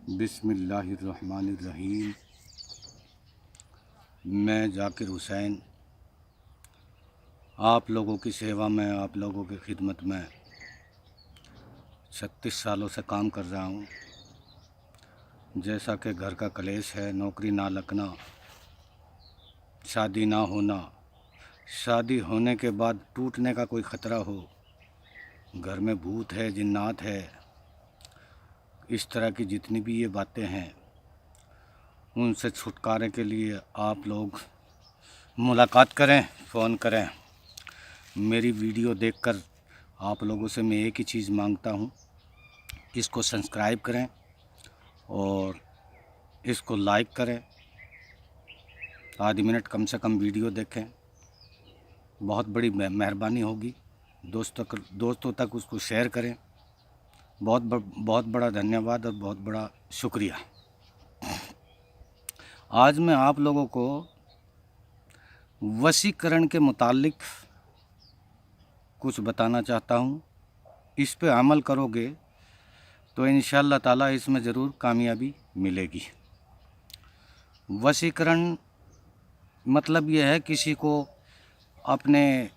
बिस्मिल्लाहिर्रहमानिर्रहीम। मैं ज़ाकिर हुसैन आप लोगों की सेवा में, आप लोगों की खिदमत में 36 सालों से काम कर रहा हूँ। जैसा कि घर का कलेश है, नौकरी ना लगना, शादी ना होना, शादी होने के बाद टूटने का कोई ख़तरा हो, घर में भूत है, जिन्नात है, इस तरह की जितनी भी ये बातें हैं, उनसे छुटकारे के लिए आप लोग मुलाकात करें, फ़ोन करें। मेरी वीडियो देखकर आप लोगों से मैं एक ही चीज़ मांगता हूँ, इसको सब्सक्राइब करें और इसको लाइक करें। आधी मिनट कम से कम वीडियो देखें, बहुत बड़ी मेहरबानी होगी। दोस्तों तक उसको शेयर करें। बहुत बड़ा धन्यवाद और बहुत बड़ा शुक्रिया। आज मैं आप लोगों को वशीकरण के मुतालिक कुछ बताना चाहता हूँ। इस पे अमल करोगे तो इंशाअल्लाह ताला इसमें ज़रूर कामयाबी मिलेगी। वशीकरण मतलब यह है किसी को अपने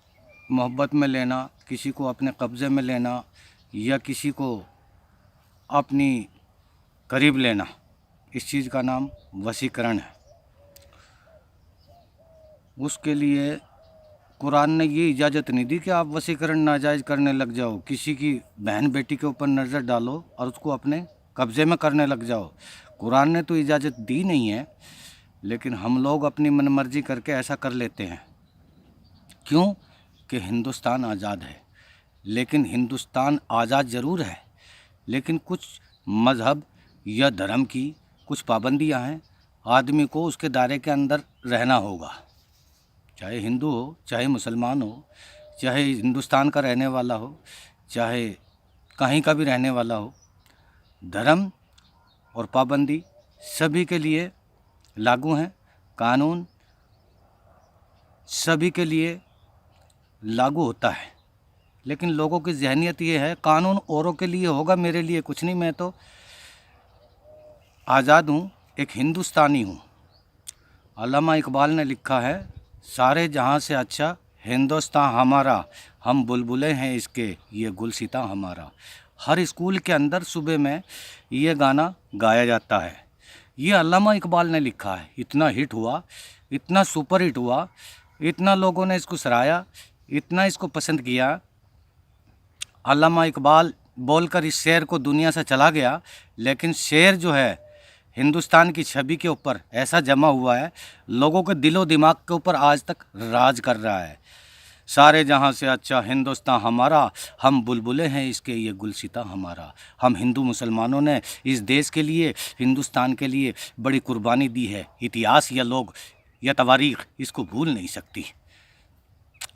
मोहब्बत में लेना, किसी को अपने कब्ज़े में लेना या किसी को अपनी करीब लेना। इस चीज़ का नाम वशीकरण है। उसके लिए कुरान ने ये इजाज़त नहीं दी कि आप वशीकरण नाजायज़ करने लग जाओ, किसी की बहन बेटी के ऊपर नज़र डालो और उसको अपने कब्ज़े में करने लग जाओ। कुरान ने तो इजाज़त दी नहीं है, लेकिन हम लोग अपनी मनमर्जी करके ऐसा कर लेते हैं। क्यों? कि हिंदुस्तान आज़ाद है। लेकिन हिंदुस्तान आज़ाद ज़रूर है, लेकिन कुछ मज़हब या धर्म की कुछ पाबंदियां हैं। आदमी को उसके दायरे के अंदर रहना होगा, चाहे हिंदू हो, चाहे मुसलमान हो, चाहे हिंदुस्तान का रहने वाला हो, चाहे कहीं का भी रहने वाला हो। धर्म और पाबंदी सभी के लिए लागू हैं। कानून सभी के लिए लागू होता है, लेकिन लोगों की जहनियत ये है कानून औरों के लिए होगा, मेरे लिए कुछ नहीं, मैं तो आज़ाद हूँ, एक हिंदुस्तानी हूँ। अल्लामा इकबाल ने लिखा है, सारे जहाँ से अच्छा हिंदुस्तान हमारा, हम बुलबुलें हैं इसके, ये गुलसिता हमारा। हर स्कूल के अंदर सुबह में ये गाना गाया जाता है। ये अल्लामा इकबाल ने लिखा है। इतना हिट हुआ, इतना सुपर हिट हुआ, इतना लोगों ने इसको सराहा, इतना इसको पसंद किया। अल्लामा इकबाल बोलकर इस शेर को दुनिया से चला गया, लेकिन शेर जो है हिंदुस्तान की छवि के ऊपर ऐसा जमा हुआ है, लोगों के दिलो दिमाग के ऊपर आज तक राज कर रहा है। सारे जहां से अच्छा हिंदुस्तान हमारा, हम बुलबुलें हैं इसके, ये गुलसिता हमारा। हम हिंदू मुसलमानों ने इस देश के लिए, हिंदुस्तान के लिए बड़ी कुर्बानी दी है। इतिहास या लोग या तवारीख़ इसको भूल नहीं सकती।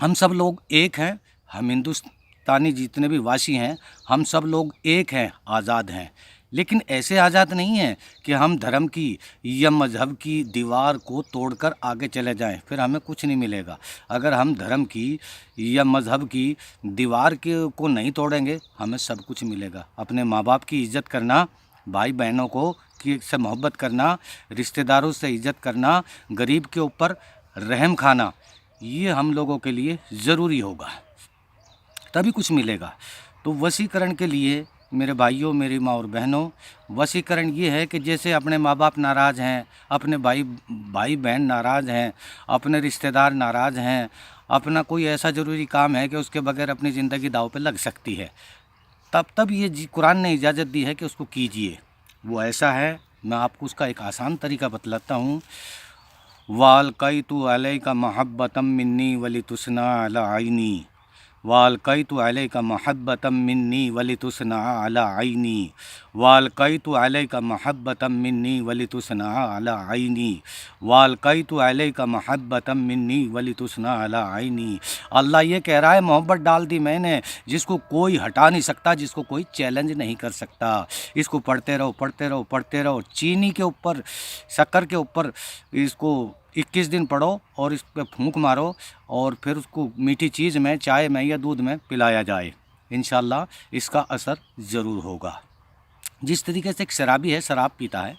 हम सब लोग एक हैं। हम हिंदुस्तानी जितने भी वासी हैं, हम सब लोग एक हैं, आज़ाद हैं। लेकिन ऐसे आज़ाद नहीं हैं कि हम धर्म की या मज़हब की दीवार को तोड़कर आगे चले जाएं, फिर हमें कुछ नहीं मिलेगा। अगर हम धर्म की या मज़हब की दीवार को नहीं तोड़ेंगे, हमें सब कुछ मिलेगा। अपने माँ बाप की इज़्ज़त करना, भाई बहनों को से मोहब्बत करना, रिश्तेदारों से इज़्ज़त करना, गरीब के ऊपर रहम खाना, ये हम लोगों के लिए ज़रूरी होगा, तभी कुछ मिलेगा। तो वशीकरण के लिए मेरे भाइयों, मेरी माँ और बहनों, वशीकरण ये है कि जैसे अपने माँ बाप नाराज़ हैं, अपने भाई बहन नाराज़ हैं, अपने रिश्तेदार नाराज़ हैं, अपना कोई ऐसा ज़रूरी काम है कि उसके बगैर अपनी ज़िंदगी दाव पे लग सकती है, तब ये कुरान ने इजाज़त दी है कि उसको कीजिए। वो ऐसा है, मैं आपको उसका एक आसान तरीका बतलाता हूँ। वालकैतु अलैका महब्बतम मिन्नी वलितुस्ना अला आइनी, वालकैतु अलैका महब्बतम मिन्नी वलितुस्ना अला आइनी, वालकैतु अलैका महब्बतम मिन्नी वलितुस्ना अला आइनी, वालकैतु अलैका महब्बतम मिन्नी वलितुस्ना अला आइनी। अल्लाह ये कह रहा है, मोहब्बत डाल दी मैंने, जिसको कोई हटा नहीं सकता, जिसको कोई चैलेंज नहीं कर सकता। इसको पढ़ते रहो, पढ़ते रहो, पढ़ते रहो। चीनी के ऊपर, शक्कर के ऊपर इसको 21 दिन पढ़ो और इस पर फूंक मारो और फिर उसको मीठी चीज़ में, चाय में या दूध में पिलाया जाए। इंशाअल्लाह इसका असर ज़रूर होगा। जिस तरीके से एक शराबी है, शराब पीता है,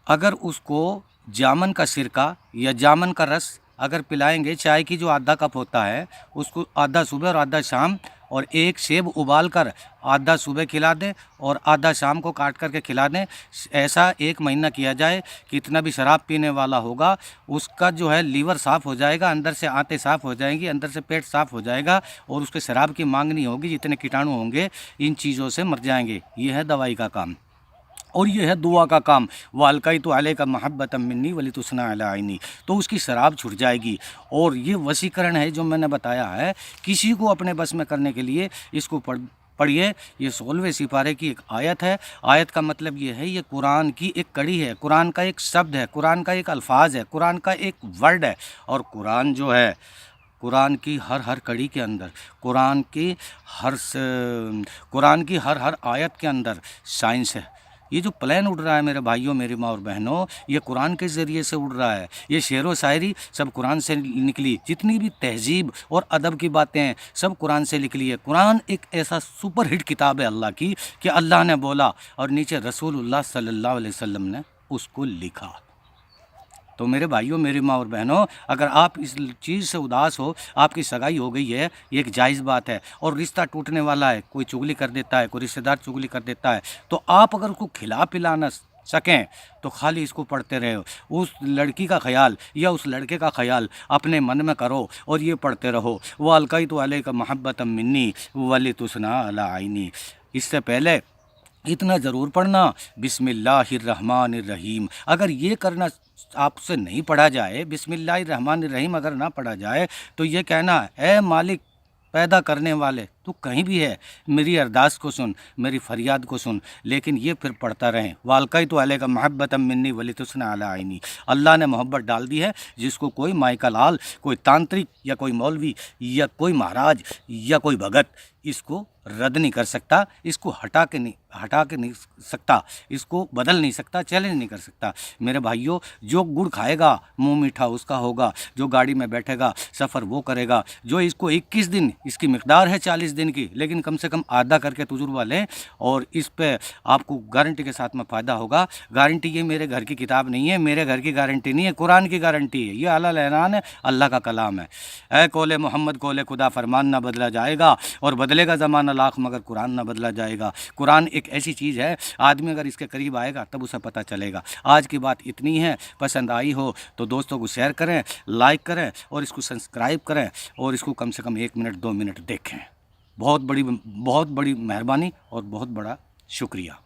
अगर उसको जामन का सिरका या जामन का रस अगर पिलाएंगे, चाय की जो आधा कप होता है उसको आधा सुबह और आधा शाम, और एक सेब उबाल कर आधा सुबह खिला दें और आधा शाम को काट करके खिला दें, ऐसा 1 महीना किया जाए, कितना भी शराब पीने वाला होगा उसका जो है लीवर साफ़ हो जाएगा, अंदर से आंतें साफ़ हो जाएंगी, अंदर से पेट साफ़ हो जाएगा, और उसके शराब की मांग नहीं होगी, जितने कीटाणु होंगे इन चीज़ों से मर जाएंगे। ये है दवाई का काम। और ये है दुआ का काम, वालकाई तो आले का महब्बतम मिन्नी वली तुसना अला आइनी, तो उसकी शराब छूट जाएगी। और ये वशीकरण है जो मैंने बताया है, किसी को अपने बस में करने के लिए इसको पढ़िए। ये 16वें सिपारे की एक आयत है। आयत का मतलब ये है, ये कुरान की एक कड़ी है, कुरान का एक शब्द है, कुरान का एक अल्फाज है, कुरान का एक वर्ड है। और कुरान जो है, कुरान की हर कड़ी के अंदर, कुरान की हर आयत के अंदर साइंस है। ये जो प्लेन उड़ रहा है मेरे भाइयों, मेरी माँ और बहनों, ये कुरान के ज़रिए से उड़ रहा है। ये शेर व शायरी सब कुरान से निकली, जितनी भी तहजीब और अदब की बातें हैं सब कुरान से निकली है। कुरान एक ऐसा सुपर हिट किताब है अल्लाह की, कि अल्लाह ने बोला और नीचे रसूलुल्लाह सल्लल्लाहु अलैहि वसल्लम ने उसको लिखा। तो मेरे भाइयों, मेरी माँ और बहनों, अगर आप इस चीज़ से उदास हो, आपकी सगाई हो गई है, ये एक जायज़ बात है, और रिश्ता टूटने वाला है, कोई चुगली कर देता है, कोई रिश्तेदार चुगली कर देता है, तो आप अगर उसको खिला पिला ना सकें तो खाली इसको पढ़ते रहो। उस लड़की का ख्याल या उस लड़के का ख्याल अपने मन में करो और ये पढ़ते रहो, वो अलकाई तो अलैका महब्बतम मिन्नी वली तुसना अला आइनी। इससे पहले इतना ज़रूर पढ़ना, बिस्मिल्लाहिर्रहमानिर्रहीम। अगर ये करना आपसे नहीं पढ़ा जाए, बिस्मिल्लाहिर्रहमानिर्रहीम अगर ना पढ़ा जाए, तो ये कहना, ए मालिक पैदा करने वाले, तू कहीं भी है, मेरी अरदास को सुन, मेरी फरियाद को सुन। लेकिन ये फिर पढ़ता रहें, वालकाई तो अलैका महब्बतम मिन्नी वली तुसना अला आइनी। अल्लाह ने मोहब्बत डाल दी है, जिसको कोई माइका लाल, कोई तांत्रिक या कोई मौलवी या कोई महाराज या कोई भगत इसको रद्द नहीं कर सकता, इसको हटा के नहीं सकता, इसको बदल नहीं सकता, चैलेंज नहीं कर सकता। मेरे भाइयों, जो गुड़ खाएगा मुंह मीठा उसका होगा, जो गाड़ी में बैठेगा सफ़र वो करेगा। जो इसको 21 दिन, इसकी मिकदार है 40 दिन की, लेकिन कम से कम आधा करके तजुर्बा लें, और इस पे आपको गारंटी के साथ में फ़ायदा होगा। गारंटी ये मेरे घर की किताब नहीं है, मेरे घर की गारंटी नहीं है, कुरान की गारंटी है। ये अल ऐलान है, अल्लाह का कलाम है। ए कोले मोहम्मद कोले खुदा, फरमान ना बदला जाएगा, और बदलेगा ज़माना लाख मगर कुरान ना बदला जाएगा। कुरान एक ऐसी चीज़ है, आदमी अगर इसके करीब आएगा तब उसे पता चलेगा। आज की बात इतनी है, पसंद आई हो तो दोस्तों को शेयर करें, लाइक करें, और इसको सब्सक्राइब करें, और इसको कम से कम 1 मिनट 2 मिनट देखें। बहुत बड़ी मेहरबानी और बहुत बड़ा शुक्रिया।